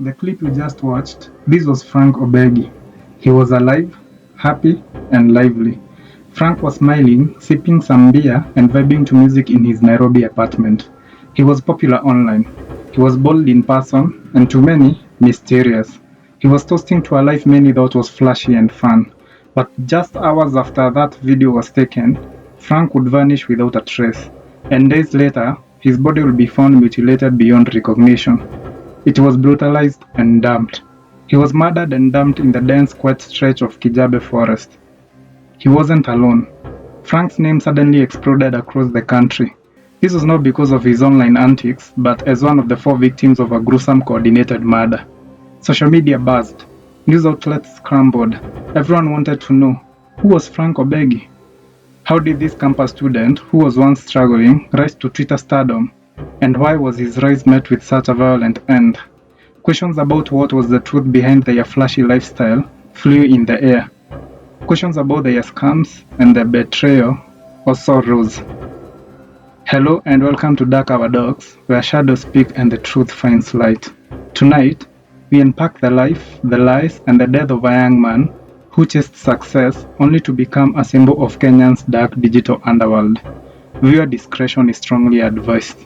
The clip you just watched, this was Frank Obegi. He was alive, happy, and lively. Frank was smiling, sipping some beer, and vibing to music in his Nairobi apartment. He was popular online. He was bold in person, and to many, mysterious. He was toasting to a life many thought was flashy and fun. But just hours after that video was taken, Frank would vanish without a trace. And days later, his body would be found mutilated beyond recognition. It was brutalized and dumped. He was murdered and dumped in the dense quiet stretch of Kijabe Forest. He wasn't alone. Frank's name suddenly exploded across the country. This was not because of his online antics, but as one of the 4 victims of a gruesome coordinated murder. Social media buzzed. News outlets scrambled. Everyone wanted to know, who was Frank Obegi? How did this campus student, who was once struggling, rise to Twitter stardom? And why was his rise met with such a violent end? Questions about what was the truth behind their flashy lifestyle flew in the air. Questions about their scams and their betrayal also rose. Hello and welcome to Dark Hour Docs, where shadows speak and the truth finds light. Tonight, we unpack the life, the lies, and the death of a young man who chased success only to become a symbol of Kenyan's dark digital underworld. Viewer discretion is strongly advised.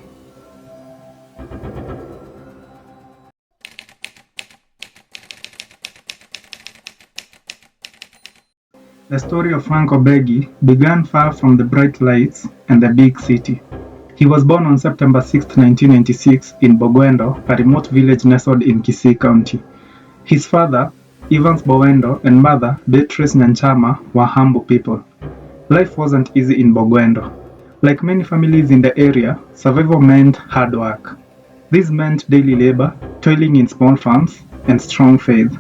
The story of Frank Obegi began far from the bright lights and the big city. He was born on September 6, 1996 in Bogwendo, a remote village nestled in Kisii County. His father, Evans Bowendo, and mother, Beatrice Nyanchama, were humble people. Life wasn't easy in Bogwendo. Like many families in the area, survival meant hard work. This meant daily labor, toiling in small farms, and strong faith.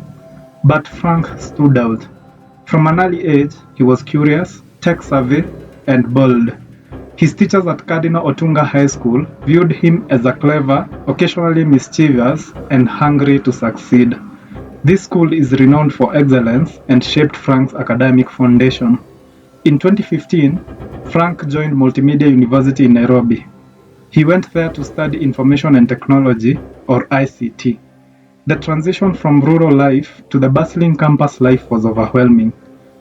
But Frank stood out. From an early age, he was curious, tech-savvy, and bold. His teachers at Cardinal Otunga High School viewed him as a clever, occasionally mischievous, and hungry to succeed. This school is renowned for excellence and shaped Frank's academic foundation. In 2015, Frank joined Multimedia University in Nairobi. He went there to study Information and Technology, or ICT. The transition from rural life to the bustling campus life was overwhelming,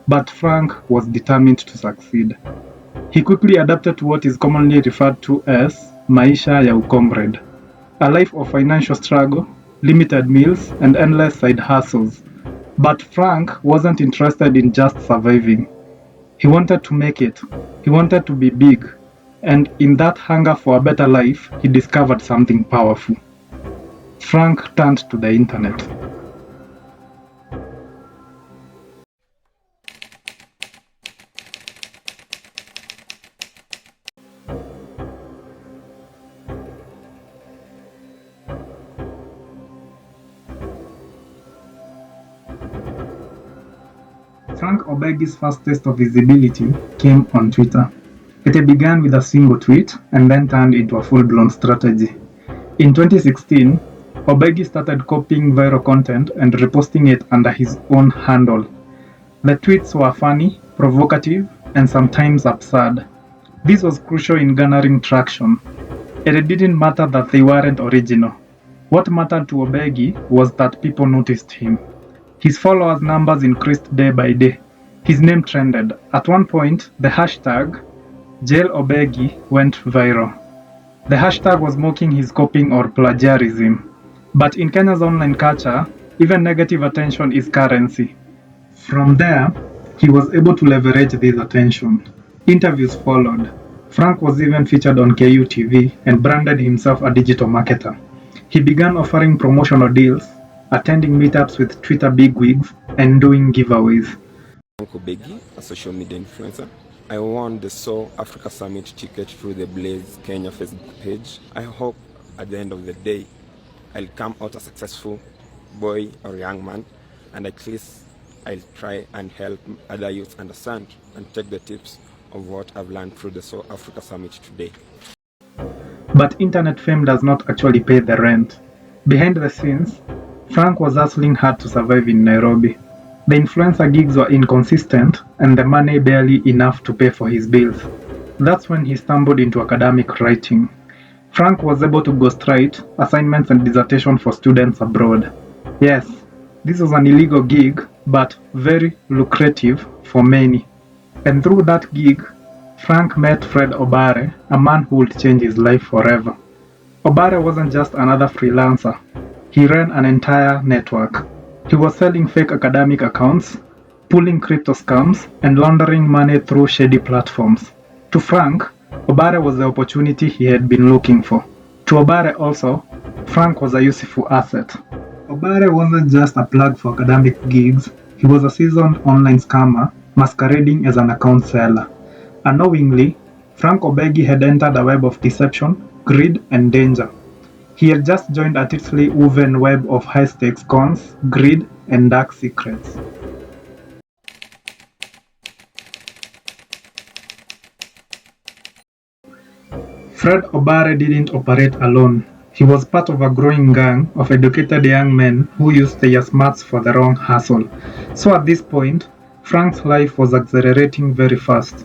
but Frank was determined to succeed. He quickly adapted to what is commonly referred to as maisha ya ukomred, a life of financial struggle, limited meals, and endless side hustles. But Frank wasn't interested in just surviving. He wanted to make it. He wanted to be big. And in that hunger for a better life, he discovered something powerful. Frank turned to the internet. Frank Obegi's first taste of visibility came on Twitter. It began with a single tweet and then turned into a full-blown strategy. In 2016, Obegi started copying viral content and reposting it under his own handle. The tweets were funny, provocative, and sometimes absurd. This was crucial in garnering traction. It didn't matter that they weren't original. What mattered to Obegi was that people noticed him. His followers' numbers increased day by day. His name trended. At one point, the hashtag #JailObegi went viral. The hashtag was mocking his copying or plagiarism. But in Kenya's online culture, even negative attention is currency. From there, he was able to leverage this attention. Interviews followed. Frank was even featured on KU TV and branded himself a digital marketer. He began offering promotional deals, attending meetups with Twitter bigwigs, and doing giveaways. Frank Obegi, a social media influencer. I won the Soul Africa Summit ticket through the Blaze Kenya Facebook page. I hope at the end of the day, I'll come out a successful boy or young man, and at least I'll try and help other youths understand and take the tips of what I've learned through the Soul Africa Summit today. But internet fame does not actually pay the rent. Behind the scenes, Frank was hustling hard to survive in Nairobi. The influencer gigs were inconsistent and the money barely enough to pay for his bills. That's when he stumbled into academic writing. Frank was able to ghostwrite assignments and dissertation for students abroad. Yes, this was an illegal gig, but very lucrative for many. And through that gig, Frank met Fred Obare, a man who would change his life forever. Obare wasn't just another freelancer, he ran an entire network. He was selling fake academic accounts, pulling crypto scams, and laundering money through shady platforms. To Frank, Obare was the opportunity he had been looking for. To Obare also, Frank was a useful asset. Obare wasn't just a plug for academic gigs, he was a seasoned online scammer masquerading as an account seller. Unknowingly, Frank Obegi had entered a web of deception, greed, and danger. He had just joined a titly woven web of high-stakes cons, greed, and dark secrets. Fred Obare didn't operate alone. He was part of a growing gang of educated young men who used their smarts for the wrong hustle. So at this point, Frank's life was accelerating very fast.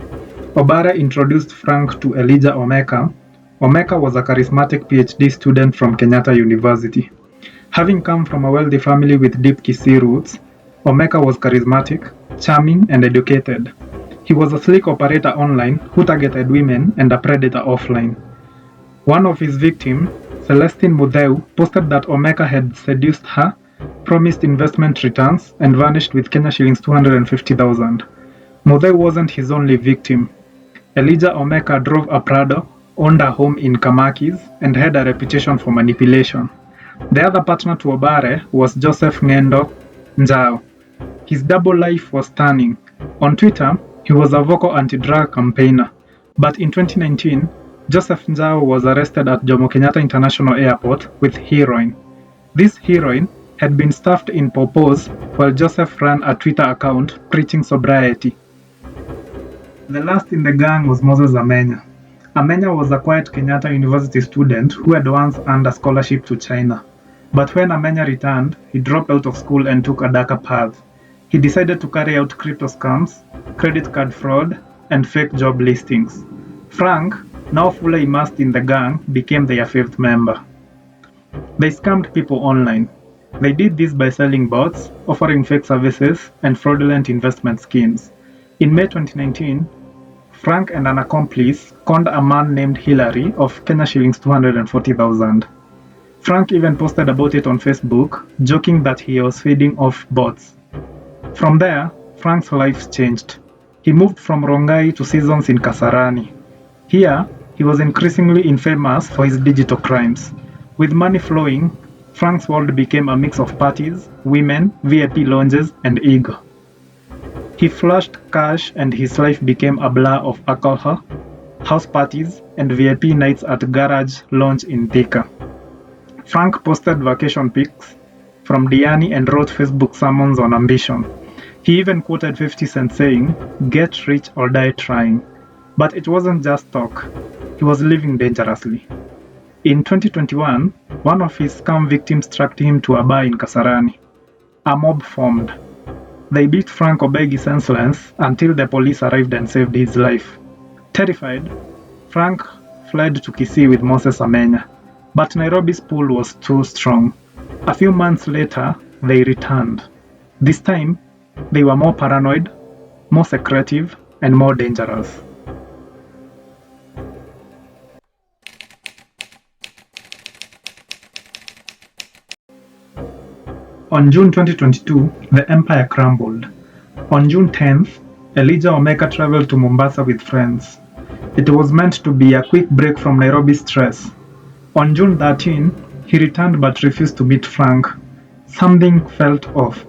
Obare introduced Frank to Elijah Omeka. Omeka was a charismatic PhD student from Kenyatta University. Having come from a wealthy family with deep Kisii roots, Omeka was charismatic, charming, and educated. He was a slick operator online who targeted women and a predator offline. One of his victims, Celestine Mutheu, posted that Omeka had seduced her, promised investment returns, and vanished with Kenya shillings 250,000. Mutheu wasn't his only victim. Elijah Omeka drove a Prado, owned a home in Kamakis, and had a reputation for manipulation. The other partner to Obare was Joseph Ng'endo Njao. His double life was stunning. On Twitter, he was a vocal anti-drug campaigner. But in 2019, Joseph Njao was arrested at Jomo Kenyatta International Airport with heroin. This heroin had been stuffed in pawpaws while Joseph ran a Twitter account preaching sobriety. The last in the gang was Moses Amenya. Amenya was a quiet Kenyatta University student who had once earned a scholarship to China. But when Amenya returned, he dropped out of school and took a darker path. He decided to carry out crypto scams, credit card fraud, and fake job listings. Frank, now fully immersed in the gang, became their fifth member. They scammed people online. They did this by selling bots, offering fake services, and fraudulent investment schemes. In May 2019, Frank and an accomplice conned a man named Hillary of Kenya shillings 240,000. Frank even posted about it on Facebook, joking that he was feeding off bots. From there, Frank's life changed. He moved from Rongai to seasons in Kasarani. Here, he was increasingly infamous for his digital crimes. With money flowing, Frank's world became a mix of parties, women, VIP lounges, and ego. He flushed cash and his life became a blur of alcohol, house parties, and VIP nights at Garage Lounge in Thika. Frank posted vacation pics from Diani and wrote Facebook sermons on ambition. He even quoted 50 Cent saying, "Get rich or die trying." But it wasn't just talk. He was living dangerously. In 2021, one of his scam victims tracked him to a bar in Kasarani. A mob formed. They beat Frank Obegi senseless until the police arrived and saved his life. Terrified, Frank fled to Kisii with Moses Amenya. But Nairobi's pull was too strong. A few months later, they returned. This time, they were more paranoid, more secretive, and more dangerous. On June 2022, the empire crumbled. On June 10th, Elijah Omeka traveled to Mombasa with friends. It was meant to be a quick break from Nairobi's stress. On June 13, he returned but refused to meet Frank. Something felt off.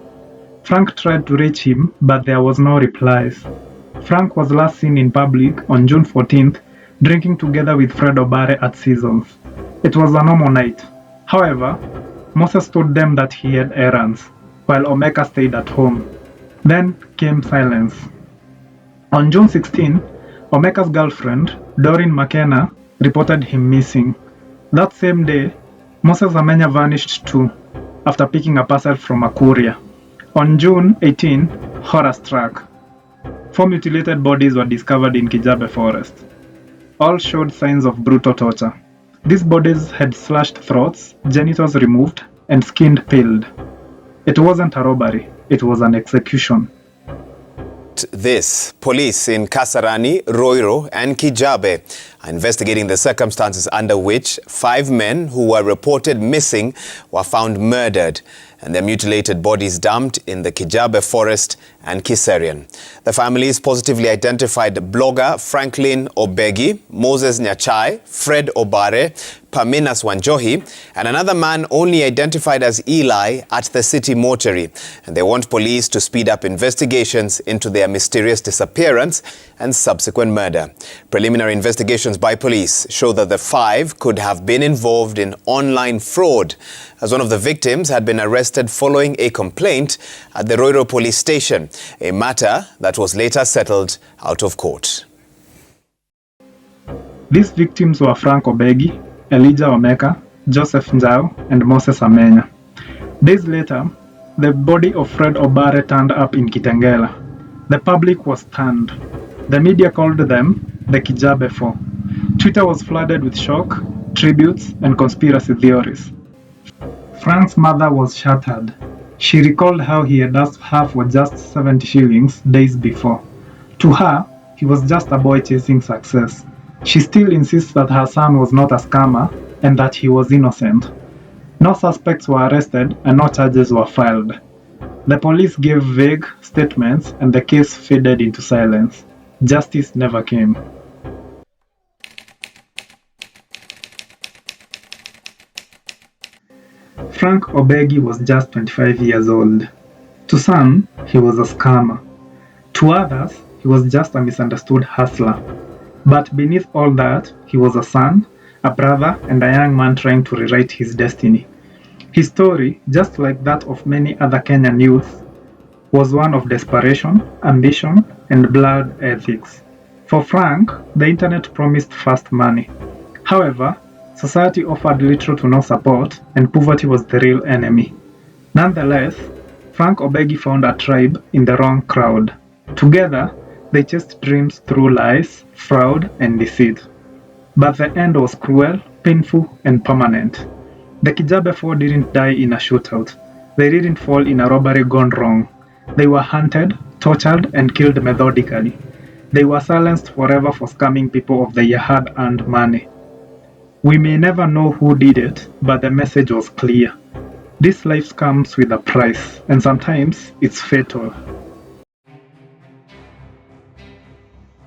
Frank tried to reach him, but there was no replies. Frank was last seen in public on June 14th, drinking together with Fred Obare at Seasons. It was a normal night. However, Moses told them that he had errands, while Omeka stayed at home. Then came silence. On June 16, Omeka's girlfriend, Doreen McKenna, reported him missing. That same day, Moses Amenya vanished too, after picking a parcel from a courier. On June 18, horror struck. 4 mutilated bodies were discovered in Kijabe Forest. All showed signs of brutal torture. These bodies had slashed throats, genitals removed, and skin peeled. It wasn't a robbery, it was an execution. This, police in Kasarani, Roiro and Kijabe are investigating the circumstances under which 5 men who were reported missing were found murdered and their mutilated bodies dumped in the Kijabe Forest and Kitengela. The families positively identified blogger Franklin Obegi, Moses Nyachai, Fred Obare, Paminas Wanjohi, and another man only identified as Eli at the city mortuary. And they want police to speed up investigations into their mysterious disappearance and subsequent murder. Preliminary investigations by police show that the 5 could have been involved in online fraud, as one of the victims had been arrested following a complaint at the Roiro police station, a matter that was later settled out of court. These victims were Frank Obegi, Elijah Omeka, Joseph Njau, and Moses Amenya. Days later, the body of Fred Obare turned up in Kitengela. The public was stunned. The media called them the Kijabe Four. Twitter was flooded with shock, tributes, and conspiracy theories. Frank's mother was shattered. She recalled how he had asked her for just 70 shillings days before. To her, he was just a boy chasing success. She still insists that her son was not a scammer and that he was innocent. No suspects were arrested and no charges were filed. The police gave vague statements and the case faded into silence. Justice never came. Frank Obegi was just 25 years old. To some, he was a scammer. To others, he was just a misunderstood hustler. But beneath all that, he was a son, a brother, and a young man trying to rewrite his destiny. His story, just like that of many other Kenyan youths, was one of desperation, ambition, and blurred ethics. For Frank, the internet promised fast money. However, society offered little to no support, and poverty was the real enemy. Nonetheless, Frank Obegi found a tribe in the wrong crowd. Together, they chased dreams through lies, fraud, and deceit. But the end was cruel, painful, and permanent. The Kijabe Four didn't die in a shootout. They didn't fall in a robbery gone wrong. They were hunted, tortured, and killed methodically. They were silenced forever for scamming people of their hard-earned money. We may never know who did it, but the message was clear. This life comes with a price, and sometimes it's fatal.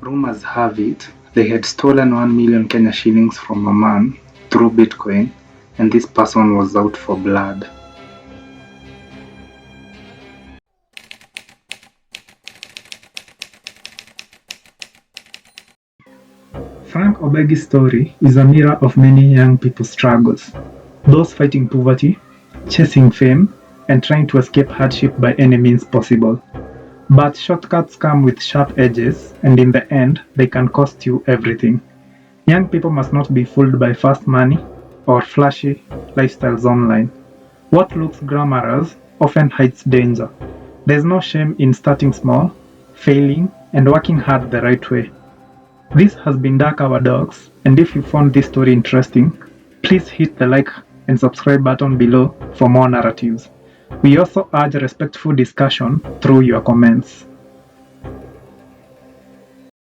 Rumors have it they had stolen 1 million Kenya shillings from a man through Bitcoin, and this person was out for blood. Frank Obegi's story is a mirror of many young people's struggles. Those fighting poverty, chasing fame, and trying to escape hardship by any means possible. But shortcuts come with sharp edges, and in the end, they can cost you everything. Young people must not be fooled by fast money or flashy lifestyles online. What looks glamorous often hides danger. There's no shame in starting small, failing, and working hard the right way. This has been Dark Hour Docs, and if you found this story interesting, please hit the like and subscribe button below for more narratives. We also urge respectful discussion through your comments.